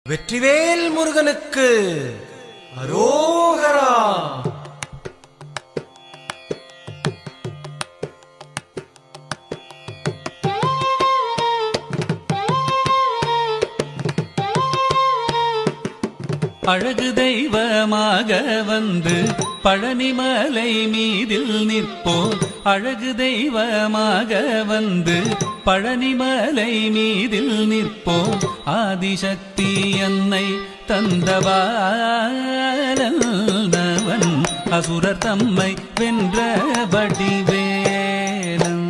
வெற்றிவேல் முருகனுக்கு அரோகரா. அழகு தெய்வமாக வந்து பழனிமலை மீதில் நிற்போம். அழகு தெய்வமாக வந்து பழனிமலை மீதில் நிற்போம். ஆதிசக்தி அன்னை தந்தவாளவன் அசுரர் தம்மை வென்ற வடிவேலன்.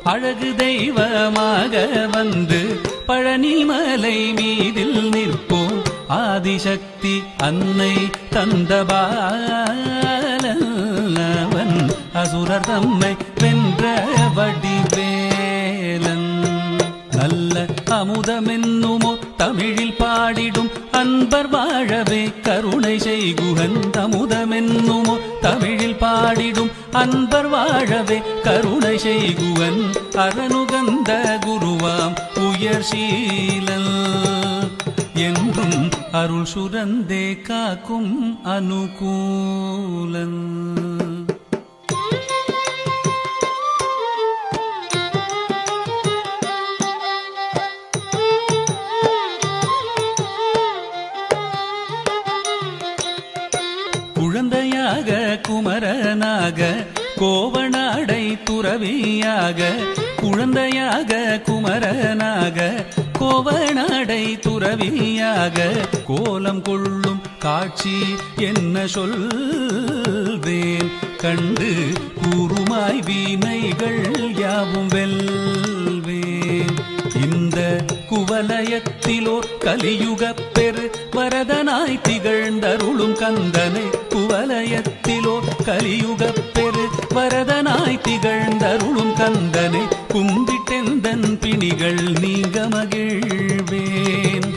அழகு தெய்வமாக வந்து பழனிமலை மீதில் நிற்போம். ஆதிசக்தி அன்னை தந்தபாலவன் அசுரர் தம்மை வென்ற வடிவேலன். நல்ல அமுதமென்னுமோ தமிழில் பாடிடும் அன்பர் வாழவே கருணை செய்குகன். அமுதமென்னுமோ தமிழில் பாடிடும் அன்பர் வாழவே கருணை செய்குவன். அரணுகந்த குருவாம் உயர் சீலன் என்றும் அருள் சுரந்தே காக்கும் அனுகூலன். குழந்தையாக குமரனாக கோவனாடை துறவியாக. குழந்தையாக குமரனாக கோவனாடை துறவியாக கோலம் கொள்ளும் காட்சி என்ன சொல்வேன். கண்டு கூறுமாய் வீணைகள் யாவும் வெல்வேன். இந்த குவலயத்திலோர் கலியுகப் பெரு வரதனாய் திகழ்ந்தருளும் கந்தனை. குவலயத்திலோர் கலியுகப் பெரு வரதனாய் திகழ்ந்தருளும் கந்தனை. கும்பிட்டெந்தன் பிணிகள் நீங்க மகிழ்வேன்.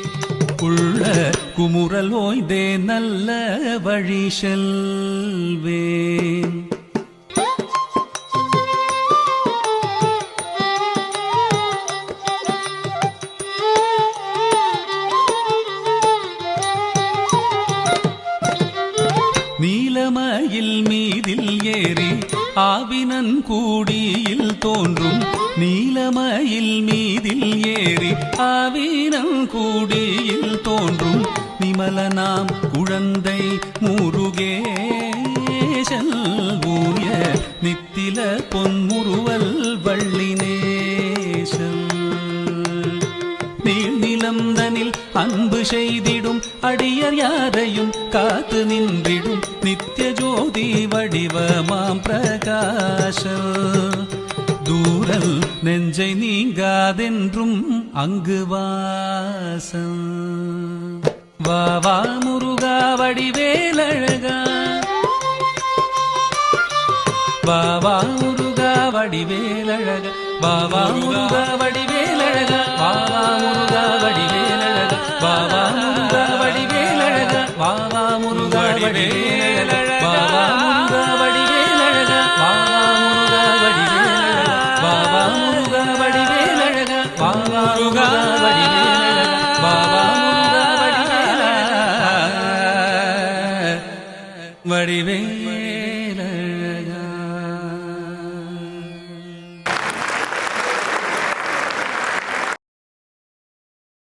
உள்ள குமுறல் ஓய்தே நல்ல வழி செல்வேன். நீலமயில் மீதில் ஏறி ஆவினன் கூடியில் தோன்றும். நீலமயில் மீதில் ஏறி ஆவினன் கூடியில் தோன்றும். நிமலனாம் குழந்தை முருகேசன் ஊய நித்தில பொன்முறுவல் வள்ளினேசன். நீழ்நிலந்தனில் அன்பு செய்திடும் அடியர் யாரையும் காத்து நின்றிடும் நித்திய ஜோதி வடிவமாம் பிரகாச. தூரல் நெஞ்சை நீங்காதென்றும் அங்கு வாசம். வா வா முருகா வடிவேலழகா. வா வா முருகா வடிவேலழகா. வா வா முருகா வடிவேலழகா. வா வா முருகா வடிவேலழகா. வா வா முருகா வடிவேலழகா. வா வா முருகா வடிவேலழகா. வா வா முருகா வடிவேலழகா. வா வா முருகா வடிவேலழகா. வா வா முருகா வடிவேலழகா. வா வா முருகா வடிவேலழகா.